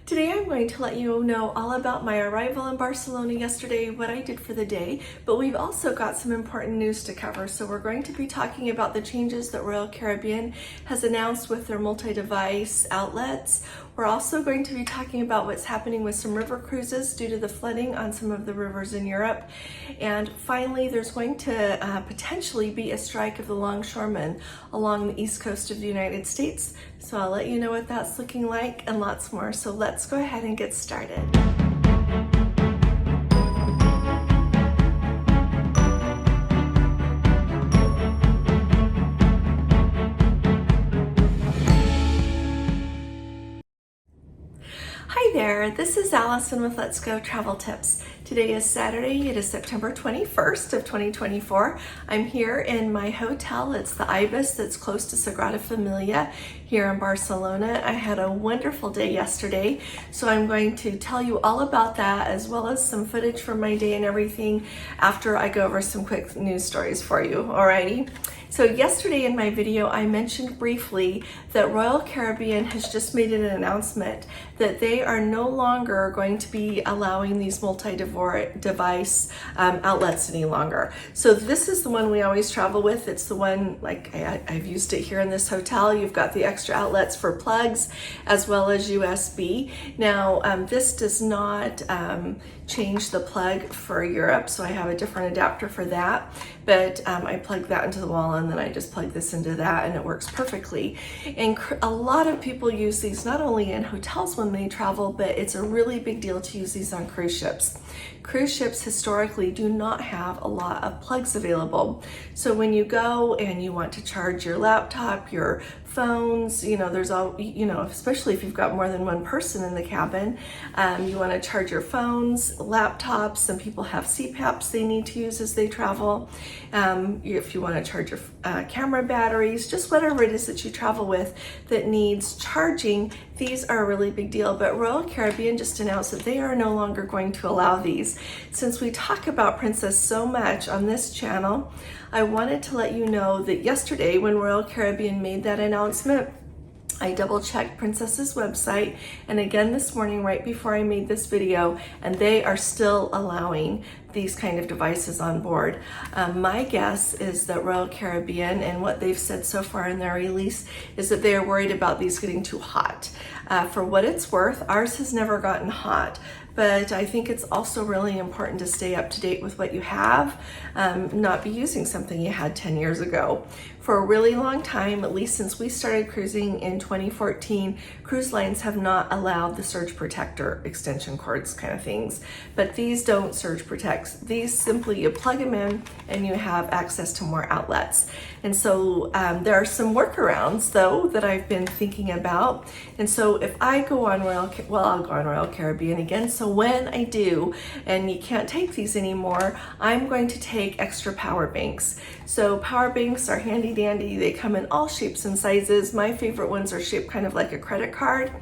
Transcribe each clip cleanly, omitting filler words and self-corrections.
Today I'm going to let you know all about my arrival in Barcelona yesterday, what I did for the day, but we've also got some important news to cover. So we're going to be talking about the changes that Royal Caribbean has announced with their multi-device outlets. We're also going to be talking about what's happening with some river cruises due to the flooding on some of the rivers in Europe. And finally, there's going to potentially be a strike of the Longshoremen along the east coast of the United States. So I'll let you know what that's looking like and lots more. So let's go ahead and get started. Hi there, this is Allison with Let's Go Travel Tips. Today is Saturday, it is September 21st of 2024. I'm here in my hotel, it's the Ibis that's close to Sagrada Familia here in Barcelona. I had a wonderful day yesterday, so I'm going to tell you all about that as well as some footage from my day and everything after I go over some quick news stories for you, alrighty? So yesterday in my video, I mentioned briefly that Royal Caribbean has just made an announcement that they are no longer going to be allowing these multi-device outlets any longer. So this is the one we always travel with. It's the one, like I've used it here in this hotel. You've got the extra outlets for plugs as well as USB. Now, this does not change the plug for Europe, so I have a different adapter for that, but I plug that into the wall and then I just plug this into that and it works perfectly. And a lot of people use these not only in hotels when they travel, but it's a really big deal to use these on cruise ships. Cruise ships historically do not have a lot of plugs available. So when you go and you want to charge your laptop, your phones, there's all, especially if you've got more than one person in the cabin, you want to charge your phones, laptops. Some people have CPAPs they need to use as they travel. If you want to charge your camera batteries, just whatever it is that you travel with that needs charging, these are a really big deal. But Royal Caribbean just announced that they are no longer going to allow these. Since we talk about Princess so much on this channel, I wanted to let you know that yesterday when Royal Caribbean made that announcement, I double checked Princess's website and again this morning right before I made this video, and they are still allowing these kind of devices on board. My guess is that Royal Caribbean and what they've said so far in their release is that they are worried about these getting too hot. For what it's worth, ours has never gotten hot, but I think it's also really important to stay up to date with what you have, not be using something you had 10 years ago. For a really long time, at least since we started cruising in 2014, cruise lines have not allowed the surge protector extension cords kind of things, but these don't surge protect. These simply, you plug them in and you have access to more outlets. And so there are some workarounds though that I've been thinking about. And so if I go on I'll go on Royal Caribbean again. So when I do, and you can't take these anymore, I'm going to take extra power banks. So power banks are handy dandy. They come in all shapes and sizes. My favorite ones are shaped kind of like a credit card.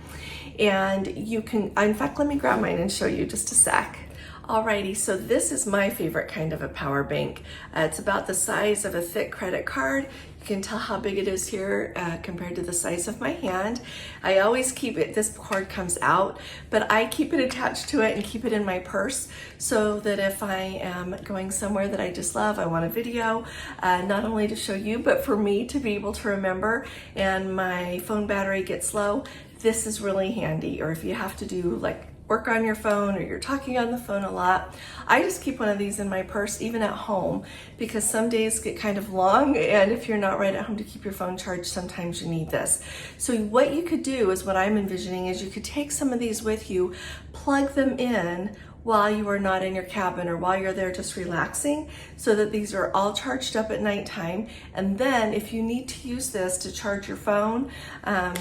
And you can, in fact, let me grab mine and show you just a sec. Alrighty, so this is my favorite kind of a power bank. It's about the size of a thick credit card. You can tell how big it is here compared to the size of my hand. I always keep it, this cord comes out, but I keep it attached to it and keep it in my purse so that if I am going somewhere that I just love, I want a video, not only to show you, but for me to be able to remember and my phone battery gets low, this is really handy. Or if you have to do like work on your phone or you're talking on the phone a lot, I just keep one of these in my purse even at home because some days get kind of long, and if you're not right at home to keep your phone charged, sometimes you need this. So what you could do is what I'm envisioning is you could take some of these with you, plug them in while you are not in your cabin or while you're there just relaxing, so that these are all charged up at nighttime. And then if you need to use this to charge your phone,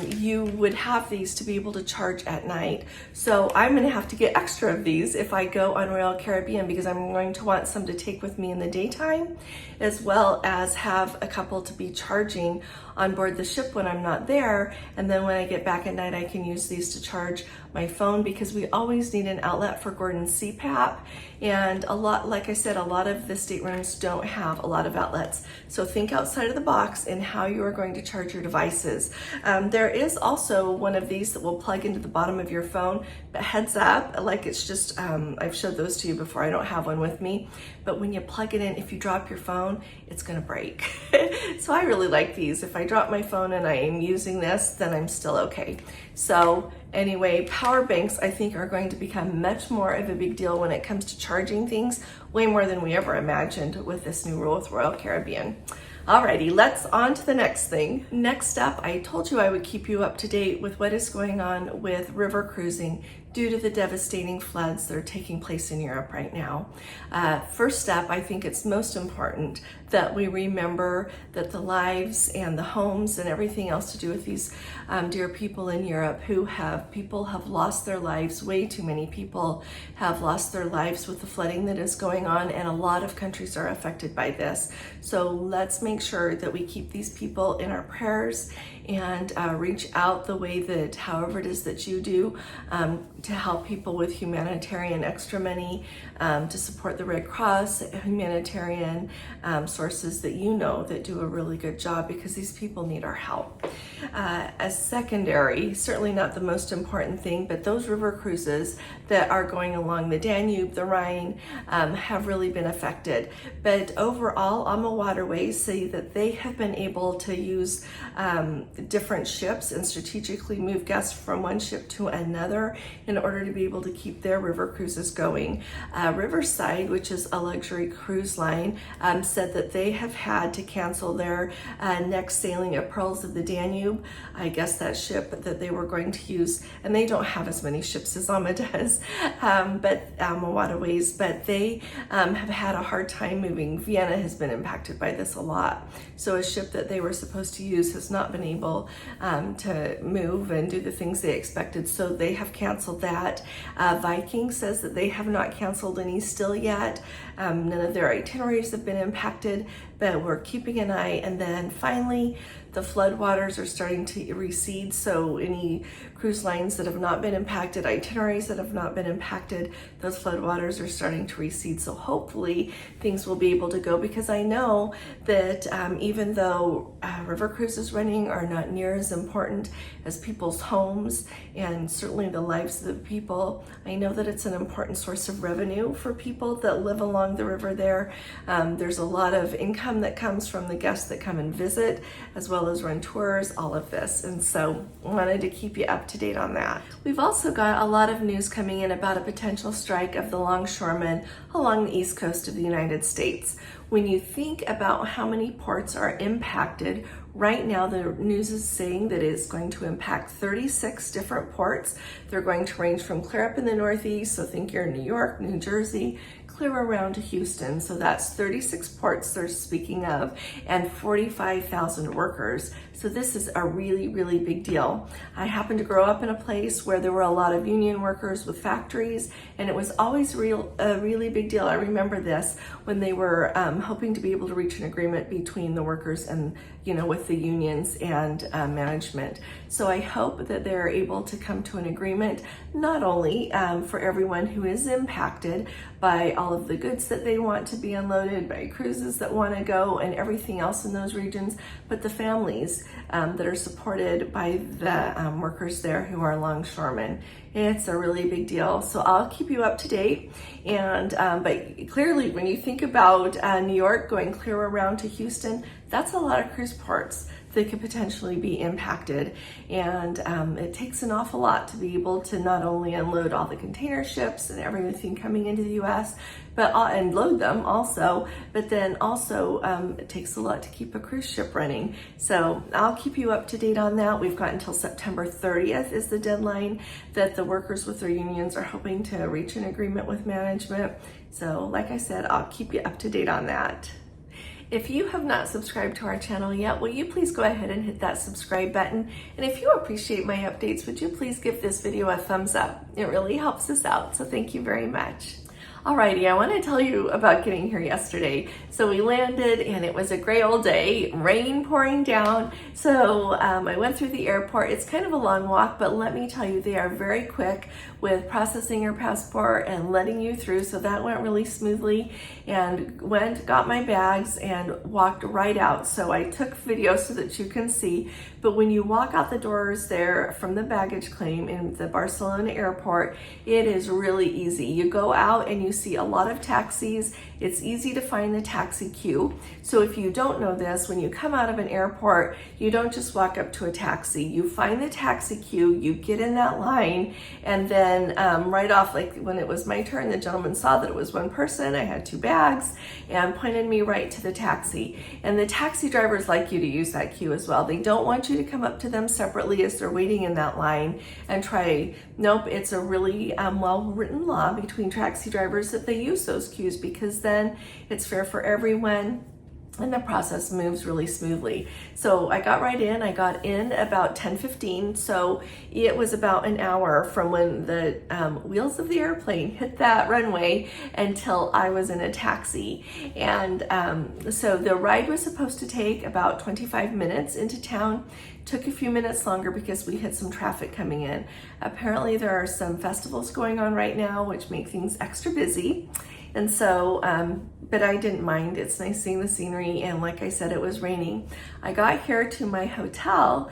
you would have these to be able to charge at night. So I'm gonna have to get extra of these if I go on Royal Caribbean because I'm going to want some to take with me in the daytime, as well as have a couple to be charging on board the ship when I'm not there, and then when I get back at night I can use these to charge my phone, because we always need an outlet for Gordon's CPAP, and like I said, a lot of the staterooms don't have a lot of outlets. So think outside of the box in how you are going to charge your devices. There is also one of these that will plug into the bottom of your phone, but heads up, like it's just, I've showed those to you before, I don't have one with me, but when you plug it in, if you drop your phone, it's gonna break. So I really like these. If I drop my phone and I am using this, then I'm still okay. So anyway, power banks I think are going to become much more of a big deal when it comes to charging things, way more than we ever imagined with this new rule with Royal Caribbean. Alrighty, let's on to the next thing. Next up, I told you I would keep you up to date with what is going on with river cruising due to the devastating floods that are taking place in Europe right now. First up, I think it's most important that we remember that the lives and the homes and everything else to do with these dear people in Europe people have lost their lives. Way too many people have lost their lives with the flooding that is going on, and a lot of countries are affected by this. So let's make sure that we keep these people in our prayers and reach out the way that, however it is that you do, to help people with humanitarian extra money, to support the Red Cross, humanitarian sources that you know that do a really good job, because these people need our help. As secondary, certainly not the most important thing, but those river cruises that are going along the Danube, the Rhine, have really been affected. But overall, AMA Waterways say that they have been able to use different ships and strategically move guests from one ship to another in order to be able to keep their river cruises going. Riverside, which is a luxury cruise line, said that they have had to cancel their next sailing of Pearls of the Danube. I guess that ship that they were going to use, and they don't have as many ships as AMA does, but AMA Waterways, but they have had a hard time moving. Vienna has been impacted by this a lot. So a ship that they were supposed to use has not been able to move and do the things they expected, so they have canceled that. Viking says that they have not canceled any still yet. None of their itineraries have been impacted, but we're keeping an eye. And then finally, the floodwaters are starting to recede, so any cruise lines that have not been impacted, itineraries that have not been impacted, those floodwaters are starting to recede. So hopefully things will be able to go, because I know that even though river cruises running are not near as important as people's homes and certainly the lives of the people, I know that it's an important source of revenue for people that live along the river there. There's a lot of income that comes from the guests that come and visit, as well as run tours, all of this. And so I wanted to keep you up to date on that. We've also got a lot of news coming in about a potential strike of the Longshoreman along the east coast of the United States. When you think about how many ports are impacted, right now the news is saying that it's going to impact 36 different ports. They're going to range from clear up in the Northeast, so think you're in New York, New Jersey, clear around to Houston. So that's 36 ports they're speaking of, and 45,000 workers. So this is a really, really big deal. I happened to grow up in a place where there were a lot of union workers with factories, and it was always a really big deal. I remember this when they were hoping to be able to reach an agreement between the workers and, with the unions and management. So I hope that they're able to come to an agreement, not only for everyone who is impacted by all of the goods that they want to be unloaded, by cruises that want to go and everything else in those regions, but the families that are supported by the workers there who are longshoremen. It's a really big deal. So I'll keep you up to date. And but clearly, when you think about New York going clear around to Houston, that's a lot of cruise ports that could potentially be impacted. And it takes an awful lot to be able to not only unload all the container ships and everything coming into the US, and load them also, but then also it takes a lot to keep a cruise ship running. So I'll keep you up to date on that. We've got until September 30th is the deadline that the workers with their unions are hoping to reach an agreement with management. So like I said, I'll keep you up to date on that. If you have not subscribed to our channel yet, will you please go ahead and hit that subscribe button? And if you appreciate my updates, would you please give this video a thumbs up? It really helps us out, so thank you very much. Alrighty, I want to tell you about getting here yesterday. So we landed and it was a gray old day, rain pouring down. So I went through the airport. It's kind of a long walk, but let me tell you, they are very quick with processing your passport and letting you through. So that went really smoothly, and got my bags and walked right out. So I took video so that you can see, but when you walk out the doors there from the baggage claim in the Barcelona airport, it is really easy. You go out and you see a lot of taxis. It's easy to find the taxi queue. So if you don't know this, when you come out of an airport, you don't just walk up to a taxi. You find the taxi queue, you get in that line, and then right off, like when it was my turn, the gentleman saw that it was one person, I had two bags, and pointed me right to the taxi. And the taxi drivers like you to use that queue as well. They don't want you to come up to them separately as they're waiting in that line and try. Nope, it's a really well-written law between taxi drivers that they use those queues, because then it's fair for everyone and the process moves really smoothly. So I got right in. I got in about 10:15. So it was about an hour from when the wheels of the airplane hit that runway until I was in a taxi. And so the ride was supposed to take about 25 minutes into town. Took a few minutes longer because we had some traffic coming in. Apparently there are some festivals going on right now, which make things extra busy. And so, but I didn't mind. It's nice seeing the scenery, and like I said, it was raining. I got here to my hotel,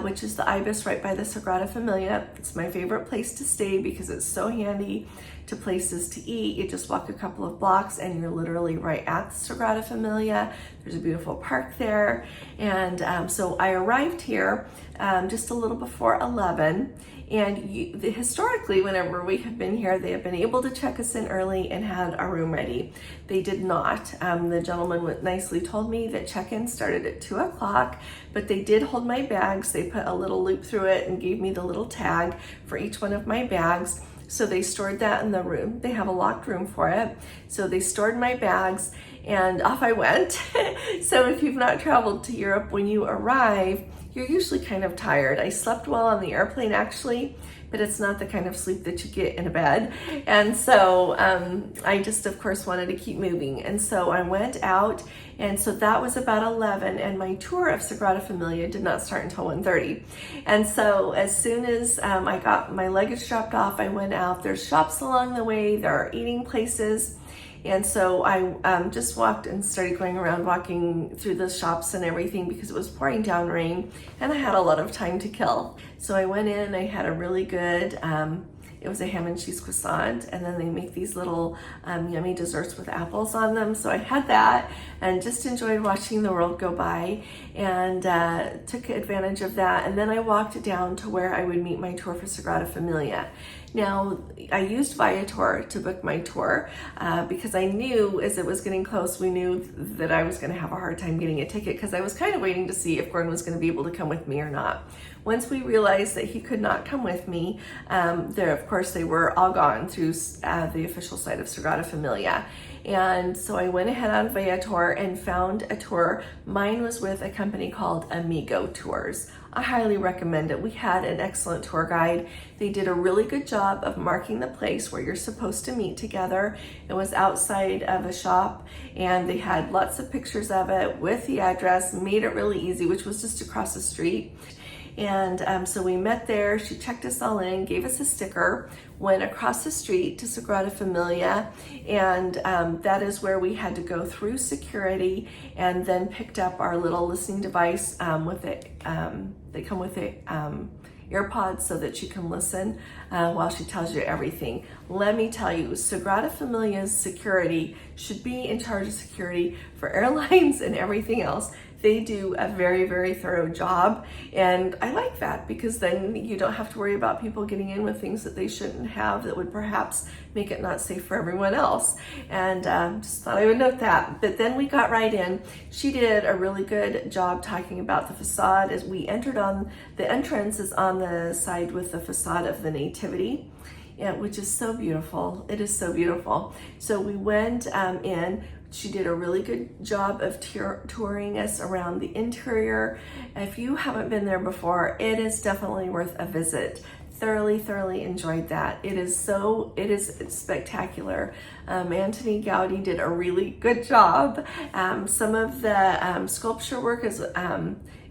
which is the Ibis right by the Sagrada Familia. It's my favorite place to stay because it's so handy to places to eat. You just walk a couple of blocks and you're literally right at the Sagrada Familia. There's a beautiful park there. And so I arrived here just a little before 11. And historically, whenever we have been here, they have been able to check us in early and had our room ready. They did not. The gentleman nicely told me that check-in started at 2 o'clock, but they did hold my bags. They put a little loop through it and gave me the little tag for each one of my bags. So they stored that in the room. They have a locked room for it. So they stored my bags and off I went. So if you've not traveled to Europe, when you arrive, you're usually kind of tired. I slept well on the airplane actually, but it's not the kind of sleep that you get in a bed. And so I just, of course, wanted to keep moving. And so I went out, and so that was about 11, and my tour of Sagrada Familia did not start until 1:30. And so as soon as I got my luggage dropped off, I went out. There's shops along the way, there are eating places. And so I just walked and started going around, walking through the shops and everything because it was pouring down rain and I had a lot of time to kill. So I went in, I had a really good, it was a ham and cheese croissant, and then they make these little yummy desserts with apples on them. So I had that and just enjoyed watching the world go by, and took advantage of that. And then I walked down to where I would meet my tour for Sagrada Familia. Now, I used Viator to book my tour because I knew as it was getting close, we knew that I was going to have a hard time getting a ticket because I was kind of waiting to see if Gordon was going to be able to come with me or not. Once we realized that he could not come with me, of course, they were all gone through the official site of Sagrada Familia. And so I went ahead on Viator and found a tour. Mine was with a company called Amigo Tours. I highly recommend it. We had an excellent tour guide. They did a really good job of marking the place where you're supposed to meet together. It was outside of a shop, and they had lots of pictures of it with the address, made it really easy, which was just across the street. And so we met there. She checked us all in, gave us a sticker, went across the street to Sagrada Familia, and that is where we had to go through security and then picked up our little listening device with it. They come with it. AirPods so that you can listen while she tells you everything. Let me tell you, Sagrada Familia's security should be in charge of security for airlines and everything else. They do a very, very thorough job, and I like that because then you don't have to worry about people getting in with things that they shouldn't have that would perhaps make it not safe for everyone else. And just thought I would note that. But then we got right in. She did a really good job talking about the facade. As we entered, on the entrance is on the side with the facade of the Nativity, which is so beautiful. It is so beautiful. So we went in. She did a really good job of touring us around the interior. If you haven't been there before, it is definitely worth a visit. thoroughly enjoyed that. It is spectacular. Antony Gaudi did a really good job. Some of the sculpture work is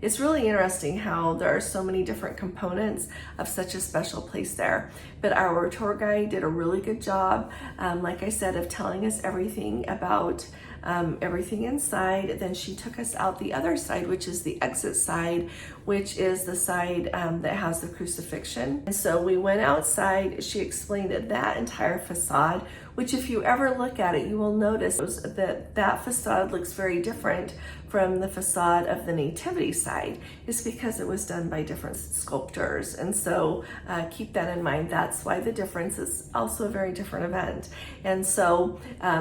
it's really interesting how there are so many different components of such a special place there. But our tour guide did a really good job, like I said, of telling us everything about everything inside. Then she took us out the other side, which is the exit side, which is the side that has the crucifixion. And so we went outside. She explained that entire facade, which if you ever look at it, you will notice that that facade looks very different from the facade of the nativity side. It's because it was done by different sculptors. And so keep that in mind. That's why the difference is also a very different event. And so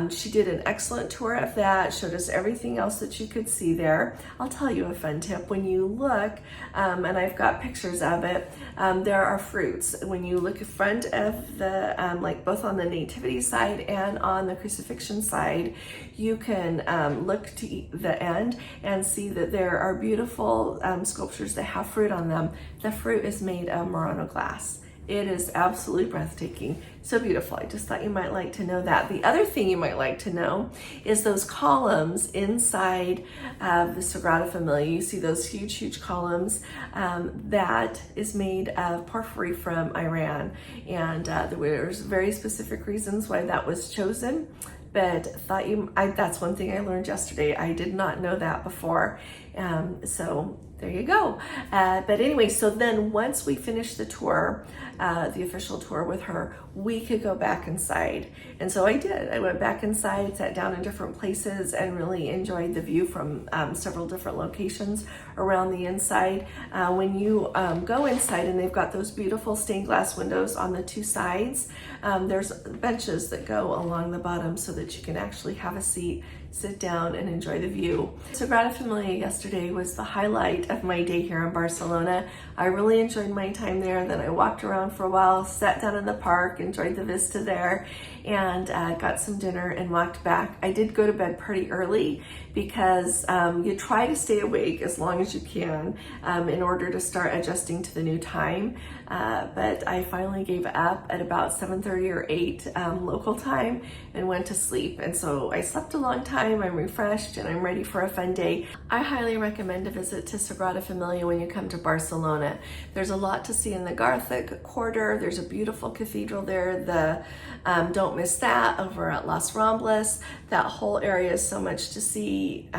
she did an excellent tour of that, showed us everything else that you could see there. I'll tell you a fun tip. When you look, and I've got pictures of it, there are fruits. When you look in front of the, like both on the nativity side and on the crucifixion side, you can look to the end and see that there are beautiful sculptures that have fruit on them. The fruit is made of Murano glass. It is absolutely breathtaking. So beautiful. I just thought you might like to know that. The other thing you might like to know is those columns inside the Sagrada Familia. You see those huge columns. That is made of porphyry from Iran. And there's very specific reasons why that was chosen. But that's one thing I learned yesterday. I did not know that before. So there you go. But anyway, so then once we finished the tour, the official tour with her, we could go back inside. And so I did. I went back inside, sat down in different places, and really enjoyed the view from several different locations around the inside. When you go inside, and they've got those beautiful stained glass windows on the two sides, there's benches that go along the bottom so that you can actually have a seat, sit down, and enjoy the view. Sagrada Familia yesterday was the highlight of my day here in Barcelona. I really enjoyed my time there. Then I walked around for a while, sat down in the park, enjoyed the vista there, and got some dinner and walked back. I did go to bed pretty early because you try to stay awake as long as you can in order to start adjusting to the new time. But I finally gave up at about 7:30 or 8 local time and went to sleep. And so I slept a long time. I'm refreshed and I'm ready for a fun day. I highly recommend a visit to Sagrada Familia when you come to Barcelona. There's a lot to see in the Gothic quarter. There's a beautiful cathedral there. Don't miss that over at Las Ramblas. That whole area is so much to see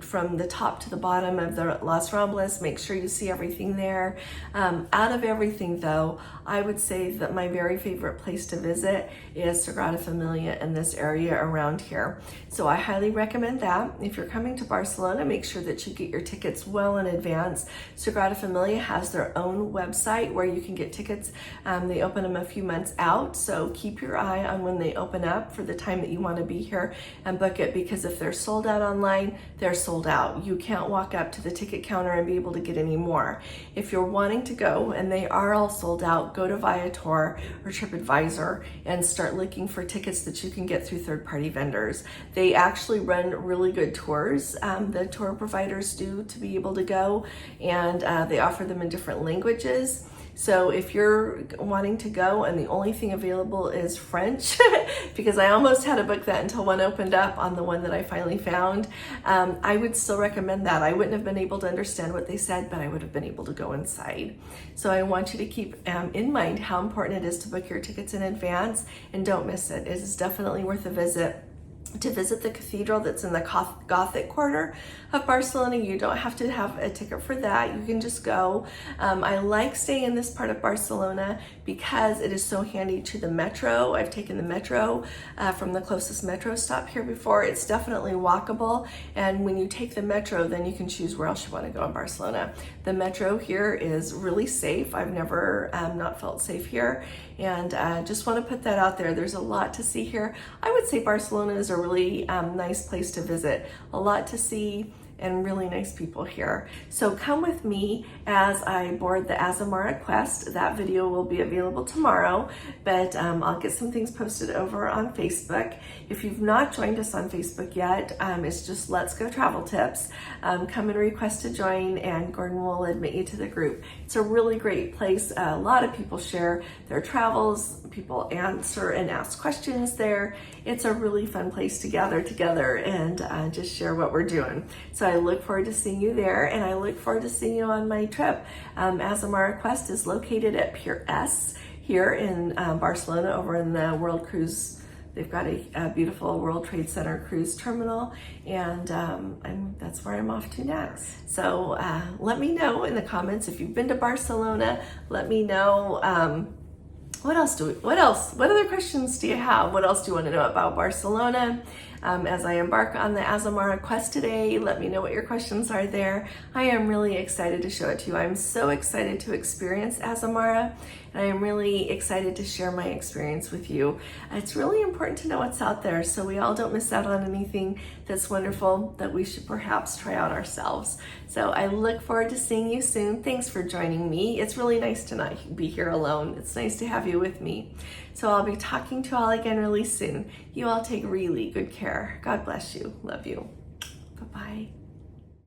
from the top to the bottom of the Las Ramblas. Make sure you see everything there. Out of everything though, I would say that my very favorite place to visit is Sagrada Familia in this area around here. So I highly recommend that. If you're coming to Barcelona, make sure that you get your tickets well in advance. Sagrada Familia has their own website where you can get tickets. They open them a few months out, so keep your eye on when they open up for the time that you want to be here and book it, because if they're sold out online, they're sold out. You can't walk up to the ticket counter and be able to get any more. If you're wanting to go and they are all sold out, go to Viator or TripAdvisor and start looking for tickets that you can get through third-party vendors. They actually run really good tours. The tour providers do, to be able to go, and they offer them in different languages. So if you're wanting to go and the only thing available is French, because I almost had to book that until one opened up on the one that I finally found, I would still recommend that. I wouldn't have been able to understand what they said, but I would have been able to go inside. So I want you to keep in mind how important it is to book your tickets in advance, and don't miss it. It is definitely worth a visit. To visit the cathedral that's in the Gothic quarter of Barcelona, you don't have to have a ticket for that. You can just go. I like staying in this part of Barcelona because it is so handy to the metro. I've taken the metro from the closest metro stop here before. It's definitely walkable, and when you take the metro, then you can choose where else you want to go in Barcelona. The metro here is really safe. I've never not felt safe here, and just want to put that out there. There's a lot to see here. I would say Barcelona is a really nice place to visit. A lot to see. and really nice people here. So come with me as I board the Azamara quest. That video will be available tomorrow, but I'll get some things posted over on Facebook. If you've not joined us on Facebook yet, it's just Let's Go Travel Tips. Come and request to join, and Gordon will admit you to the group. It's a really great place. A lot of people share their travels. People answer and ask questions there. It's a really fun place to gather together and just share what we're doing. So I look forward to seeing you there, and I look forward to seeing you on my trip. Azamara Quest is located at Pier S here in Barcelona, over in the World Cruise. They've got a beautiful World Trade Center cruise terminal, and that's where I'm off to next. So let me know in the comments if you've been to Barcelona. Let me know. What other questions do you have? What else do you want to know about Barcelona? As I embark on the Azamara quest today, let me know what your questions are there. I am really excited to show it to you. I'm so excited to experience Azamara, and I am really excited to share my experience with you. It's really important to know what's out there so we all don't miss out on anything that's wonderful that we should perhaps try out ourselves. So I look forward to seeing you soon. Thanks for joining me. It's really nice to not be here alone. It's nice to have you with me. So I'll be talking to you all again really soon. You all take really good care. God bless you. Love you. Bye-bye.